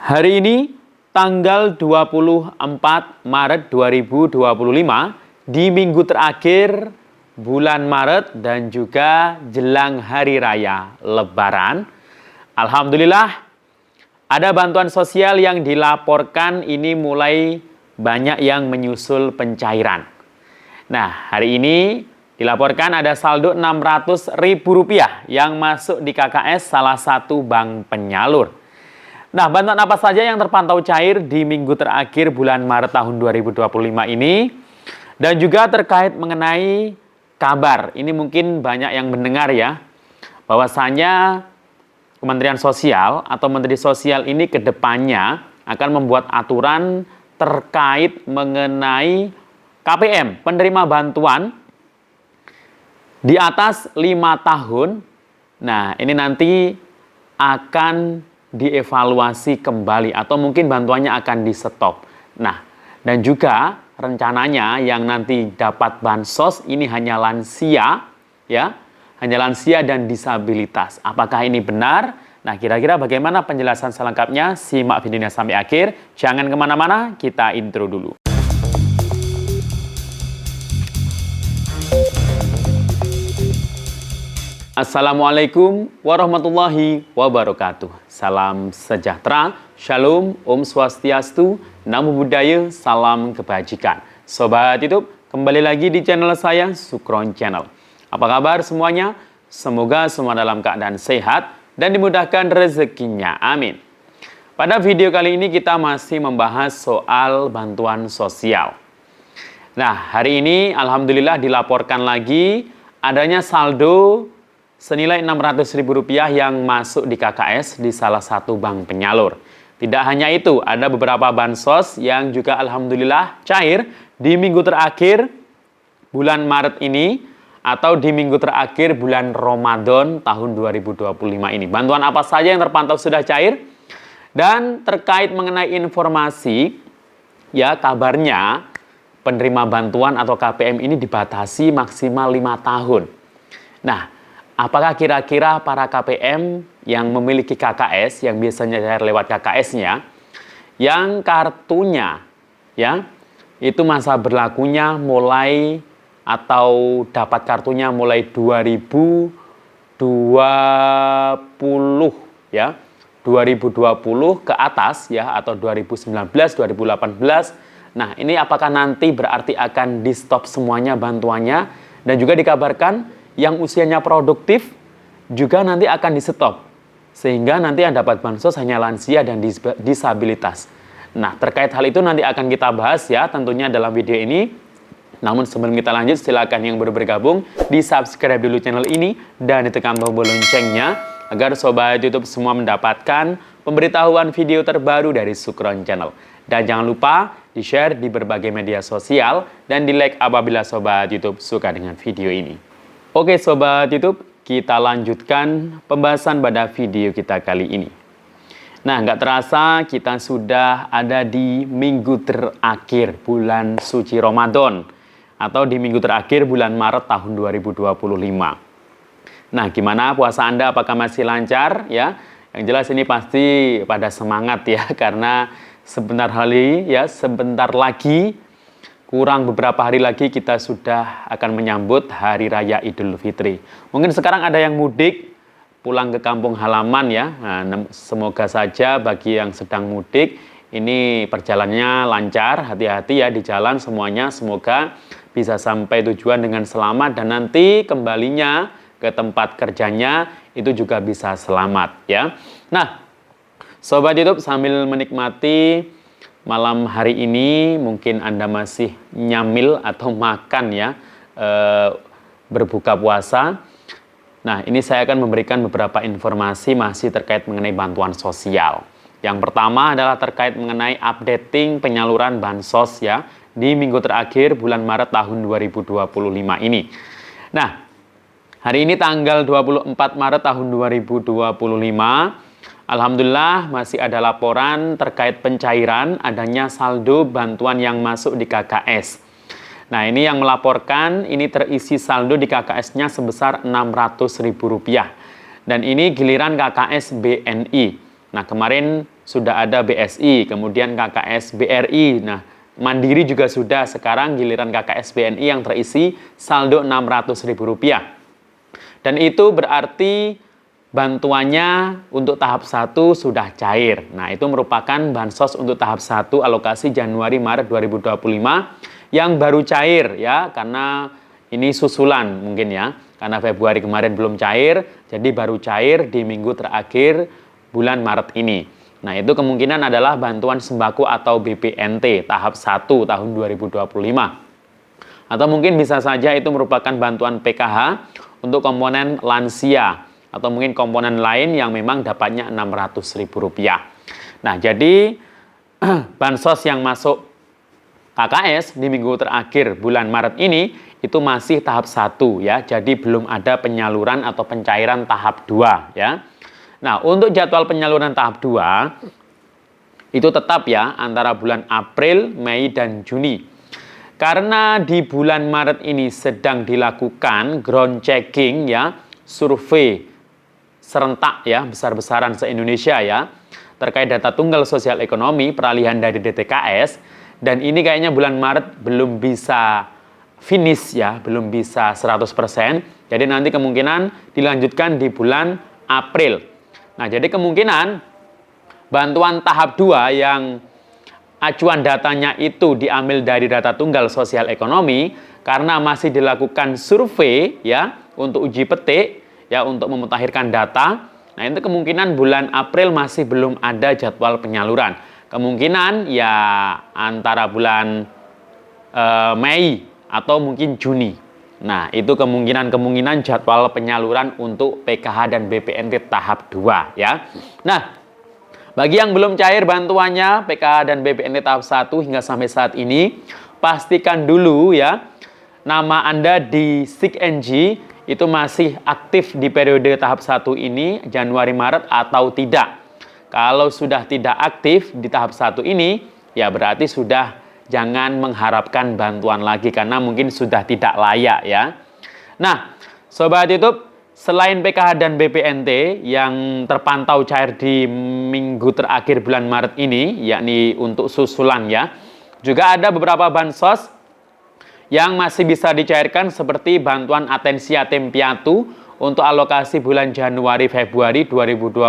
Hari ini tanggal 24 Maret 2025 di minggu terakhir bulan Maret dan juga jelang hari raya Lebaran. Alhamdulillah ada bantuan sosial yang dilaporkan ini mulai banyak yang menyusul pencairan. Nah, hari ini dilaporkan ada saldo Rp600.000 yang masuk di KKS salah satu bank penyalur. Nah, bantuan apa saja yang terpantau cair di minggu terakhir bulan Maret tahun 2025 ini? Dan juga terkait mengenai kabar, ini mungkin banyak yang mendengar ya, bahwasanya Kementerian Sosial atau Menteri Sosial ini ke depannya akan membuat aturan terkait mengenai KPM, penerima bantuan di atas 5 tahun. Nah, ini nanti akan dievaluasi kembali atau mungkin bantuannya akan di-stop. Nah, dan juga rencananya yang nanti dapat bansos ini hanya lansia ya, hanya lansia dan disabilitas. Apakah ini benar? Nah, kira-kira bagaimana penjelasan selengkapnya? Simak videonya sampai akhir. Jangan kemana-mana, kita intro dulu. Assalamualaikum warahmatullahi wabarakatuh. Salam sejahtera, shalom, om swastiastu, namo buddhaya, salam kebajikan. Sobat YouTube, kembali lagi di channel saya, Sukron Channel. Apa kabar semuanya? Semoga semua dalam keadaan sehat dan dimudahkan rezekinya. Amin. Pada video kali ini kita masih membahas soal bantuan sosial. Nah, hari ini alhamdulillah dilaporkan lagi adanya saldo senilai Rp600.000 yang masuk di KKS di salah satu bank penyalur. Tidak hanya itu, ada beberapa bansos yang juga alhamdulillah cair di minggu terakhir bulan Maret ini atau di minggu terakhir bulan Ramadan tahun 2025 ini. Bantuan apa saja yang terpantau sudah cair? Dan terkait mengenai informasi, ya kabarnya penerima bantuan atau KPM ini dibatasi maksimal 5 tahun. Nah, apakah kira-kira para KPM yang memiliki KKS, yang biasanya cair lewat KKS-nya, yang kartunya, ya, itu masa berlakunya mulai atau dapat kartunya mulai 2020, ya, 2020 ke atas, ya, atau 2019, 2018. Nah, ini apakah nanti berarti akan di-stop semuanya bantuannya? Dan juga dikabarkan yang usianya produktif juga nanti akan di-stop. Sehingga nanti yang dapat bansos hanya lansia dan disabilitas. Nah, terkait hal itu nanti akan kita bahas ya tentunya dalam video ini. Namun sebelum kita lanjut, silakan yang baru bergabung di-subscribe dulu channel ini dan ditekan tombol loncengnya agar sobat YouTube semua mendapatkan pemberitahuan video terbaru dari Sukron Channel. Dan jangan lupa di-share di berbagai media sosial dan di-like apabila sobat YouTube suka dengan video ini. Oke sobat YouTube, kita lanjutkan pembahasan pada video kita kali ini. Nah, nggak terasa kita sudah ada di minggu terakhir bulan suci Ramadan atau di minggu terakhir bulan Maret tahun 2025. Nah, gimana puasa Anda? Apakah masih lancar? Ya, yang jelas ini pasti pada semangat ya, karena sebentar lagi kurang beberapa hari lagi kita sudah akan menyambut Hari Raya Idul Fitri. Mungkin sekarang ada yang mudik pulang ke kampung halaman ya. Nah, semoga saja bagi yang sedang mudik ini perjalanannya lancar, hati-hati ya di jalan semuanya. Semoga bisa sampai tujuan dengan selamat dan nanti kembalinya ke tempat kerjanya itu juga bisa selamat ya. Nah, sobat YouTube sambil menikmati malam hari ini mungkin Anda masih nyamil atau makan ya, berbuka puasa. Nah, ini saya akan memberikan beberapa informasi masih terkait mengenai bantuan sosial. Yang pertama adalah terkait mengenai updating penyaluran bansos ya di minggu terakhir bulan Maret tahun 2025 ini. Nah, hari ini tanggal 24 Maret tahun 2025 alhamdulillah masih ada laporan terkait pencairan adanya saldo bantuan yang masuk di KKS. Nah, ini yang melaporkan ini terisi saldo di KKS-nya sebesar Rp600.000. Dan ini giliran KKS BNI. Nah, kemarin sudah ada BSI, kemudian KKS BRI. Nah, Mandiri juga sudah, sekarang giliran KKS BNI yang terisi saldo Rp600.000. Dan itu berarti bantuannya untuk tahap 1 sudah cair. Nah, itu merupakan bansos untuk tahap 1 alokasi Januari-Maret 2025 yang baru cair ya, karena ini susulan mungkin ya. Karena Februari kemarin belum cair, jadi baru cair di minggu terakhir bulan Maret ini. Nah, itu kemungkinan adalah bantuan sembako atau BPNT tahap 1 tahun 2025. Atau mungkin bisa saja itu merupakan bantuan PKH untuk komponen lansia atau mungkin komponen lain yang memang dapatnya Rp600.000. Nah, jadi bansos yang masuk KKS di minggu terakhir bulan Maret ini itu masih tahap 1 ya. Jadi belum ada penyaluran atau pencairan tahap 2 ya. Nah, untuk jadwal penyaluran tahap 2 itu tetap ya antara bulan April, Mei, dan Juni. Karena di bulan Maret ini sedang dilakukan ground checking ya, survei serentak ya, besar-besaran se-Indonesia ya, terkait data tunggal sosial ekonomi peralihan dari DTKS, dan ini kayaknya bulan Maret belum bisa finish ya, belum bisa 100%, jadi nanti kemungkinan dilanjutkan di bulan April. Nah, jadi kemungkinan bantuan tahap 2 yang acuan datanya itu diambil dari data tunggal sosial ekonomi karena masih dilakukan survei ya untuk uji petik ya untuk memutakhirkan data. Nah, itu kemungkinan bulan April masih belum ada jadwal penyaluran. Kemungkinan ya antara bulan Mei atau mungkin Juni. Nah, itu kemungkinan jadwal penyaluran untuk PKH dan BPNT tahap 2 ya. Nah, bagi yang belum cair bantuannya PKH dan BPNT tahap 1 hingga sampai saat ini, pastikan dulu ya nama Anda di SIKNG itu masih aktif di periode tahap 1 ini Januari-Maret atau tidak. Kalau sudah tidak aktif di tahap 1 ini, ya berarti sudah jangan mengharapkan bantuan lagi karena mungkin sudah tidak layak ya. Nah, Sobat YouTube, selain PKH dan BPNT yang terpantau cair di minggu terakhir bulan Maret ini, yakni untuk susulan ya, juga ada beberapa bansos yang masih bisa dicairkan seperti bantuan atensi yatim piatu untuk alokasi bulan Januari-Februari 2025.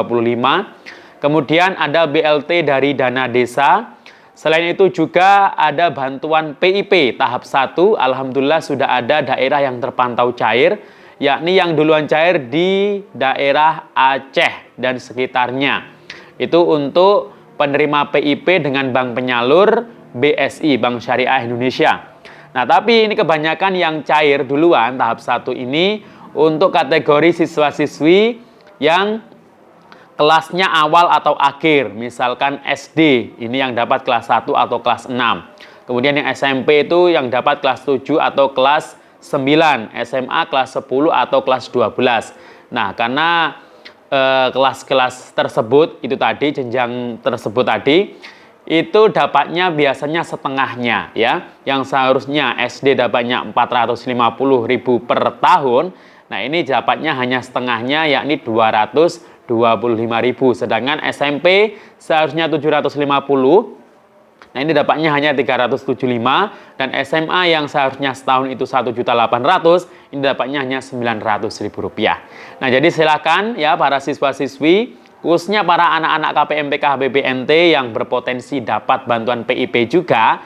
Kemudian ada BLT dari dana desa. Selain itu juga ada bantuan PIP tahap 1. Alhamdulillah sudah ada daerah yang terpantau cair, yakni yang duluan cair di daerah Aceh dan sekitarnya. Itu untuk penerima PIP dengan bank penyalur BSI, Bank Syariah Indonesia. Nah, tapi ini kebanyakan yang cair duluan tahap 1 ini untuk kategori siswa-siswi yang kelasnya awal atau akhir, misalkan SD, ini yang dapat kelas 1 atau kelas 6. Kemudian yang SMP itu yang dapat kelas 7 atau kelas 9, SMA kelas 10 atau kelas 12. Nah, karena kelas-kelas tersebut itu tadi, jenjang tersebut tadi, itu dapatnya biasanya setengahnya ya. Yang seharusnya SD dapatnya 450.000 per tahun. Nah, ini dapatnya hanya setengahnya, yakni 225.000. Sedangkan SMP seharusnya 750. Nah, ini dapatnya hanya 375, dan SMA yang seharusnya setahun itu 1.800.000, ini dapatnya hanya Rp900.000. Nah, jadi silakan ya para siswa-siswi, khususnya para anak-anak KPM PKH BPNT yang berpotensi dapat bantuan PIP juga.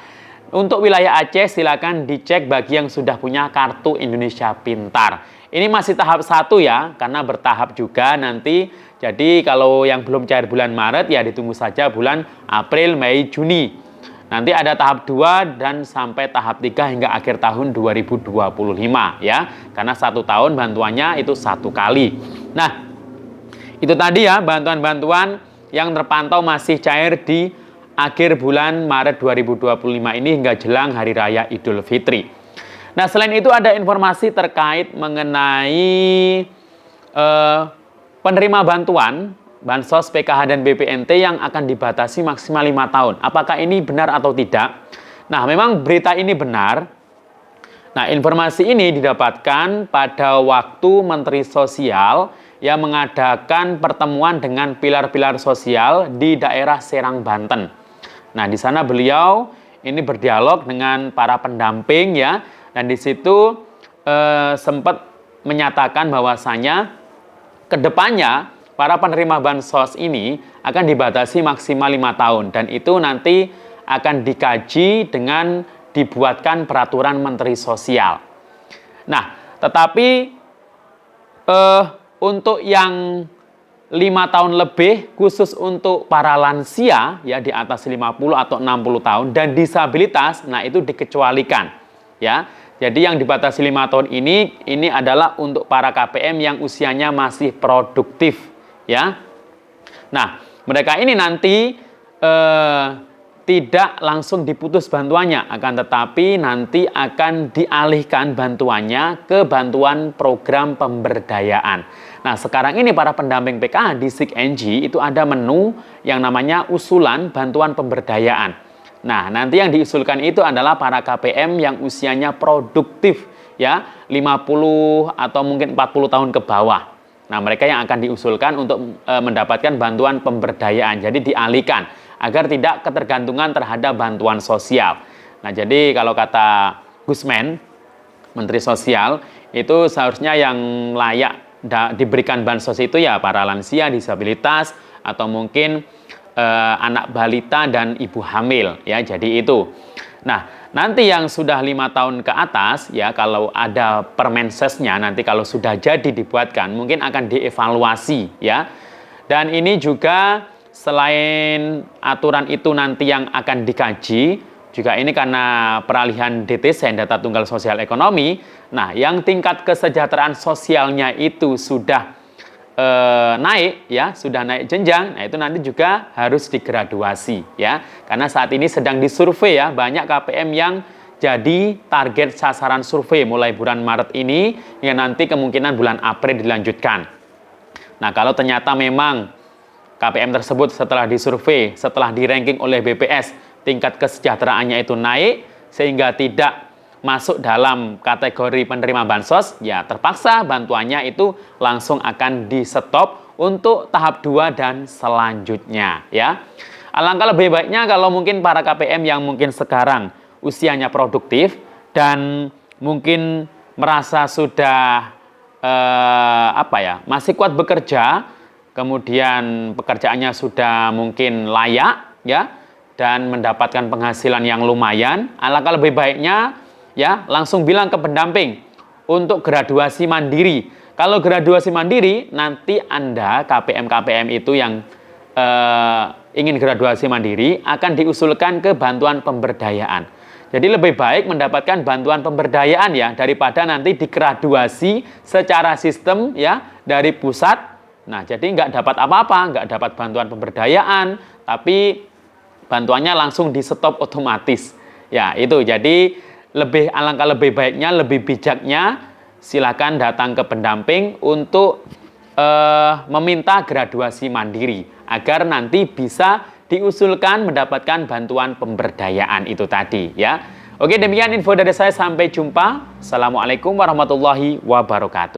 Untuk wilayah Aceh silakan dicek bagi yang sudah punya kartu Indonesia Pintar. Ini masih tahap 1 ya, karena bertahap juga nanti. Jadi kalau yang belum cair bulan Maret ya ditunggu saja bulan April, Mei, Juni. Nanti ada tahap 2 dan sampai tahap 3 hingga akhir tahun 2025 ya. Karena 1 tahun bantuannya itu 1 kali. Nah, itu tadi ya bantuan-bantuan yang terpantau masih cair di akhir bulan Maret 2025 ini hingga jelang Hari Raya Idul Fitri. Nah, selain itu ada informasi terkait mengenai penerima bantuan Bansos PKH dan BPNT yang akan dibatasi maksimal 5 tahun. Apakah ini benar atau tidak? Nah, memang berita ini benar. Nah, informasi ini didapatkan pada waktu Menteri Sosial ya mengadakan pertemuan dengan pilar-pilar sosial di daerah Serang, Banten. Nah, di sana beliau ini berdialog dengan para pendamping ya, dan di situ sempat menyatakan bahwasanya kedepannya para penerima bansos ini akan dibatasi maksimal 5 tahun, dan itu nanti akan dikaji dengan dibuatkan peraturan Menteri Sosial. Nah, tetapi untuk yang 5 tahun lebih, khusus untuk para lansia ya di atas 50 atau 60 tahun dan disabilitas, nah itu dikecualikan ya. Jadi yang dibatasi 5 tahun ini adalah untuk para KPM yang usianya masih produktif ya. Nah, mereka ini nanti tidak langsung diputus bantuannya, akan tetapi nanti akan dialihkan bantuannya ke bantuan program pemberdayaan. Nah, sekarang ini para pendamping PKH di SIG-NG itu ada menu yang namanya usulan bantuan pemberdayaan. Nah, nanti yang diusulkan itu adalah para KPM yang usianya produktif ya, 50 atau mungkin 40 tahun ke bawah. Nah, mereka yang akan diusulkan untuk mendapatkan bantuan pemberdayaan. Jadi dialihkan agar tidak ketergantungan terhadap bantuan sosial. Nah, jadi kalau kata Gusmen, Menteri Sosial, itu seharusnya yang layak diberikan bansos itu ya para lansia, disabilitas, atau mungkin anak balita dan ibu hamil ya. Jadi itu. Nah, nanti yang sudah 5 tahun ke atas ya, kalau ada Permensesnya nanti kalau sudah jadi dibuatkan, mungkin akan dievaluasi ya. Dan ini juga selain aturan itu nanti yang akan dikaji, juga ini karena peralihan DTS, data tunggal sosial ekonomi. Nah, yang tingkat kesejahteraan sosialnya itu sudah naik ya, sudah naik jenjang. Nah, itu nanti juga harus digraduasi ya. Karena saat ini sedang disurvei ya, banyak KPM yang jadi target sasaran survei mulai bulan Maret ini, yang nanti kemungkinan bulan April dilanjutkan. Nah, kalau ternyata memang KPM tersebut setelah disurvei, setelah di-ranking oleh BPS, tingkat kesejahteraannya itu naik, sehingga tidak masuk dalam kategori penerima bansos, ya terpaksa bantuannya itu langsung akan di-stop untuk tahap 2 dan selanjutnya. Ya. Alangkah lebih baiknya kalau mungkin para KPM yang mungkin sekarang usianya produktif dan mungkin merasa sudah masih kuat bekerja, kemudian pekerjaannya sudah mungkin layak ya, dan mendapatkan penghasilan yang lumayan, alangkah lebih baiknya ya langsung bilang ke pendamping untuk graduasi mandiri. Kalau graduasi mandiri, nanti Anda KPM-KPM itu yang ingin graduasi mandiri akan diusulkan ke bantuan pemberdayaan. Jadi lebih baik mendapatkan bantuan pemberdayaan ya, daripada nanti digraduasi secara sistem ya dari pusat. Nah, jadi nggak dapat apa-apa, nggak dapat bantuan pemberdayaan, tapi bantuannya langsung di-stop otomatis. Ya, itu. Jadi alangkah lebih baiknya, lebih bijaknya, silakan datang ke pendamping untuk meminta graduasi mandiri agar nanti bisa diusulkan mendapatkan bantuan pemberdayaan itu tadi ya. Oke, demikian info dari saya, sampai jumpa. Assalamualaikum warahmatullahi wabarakatuh.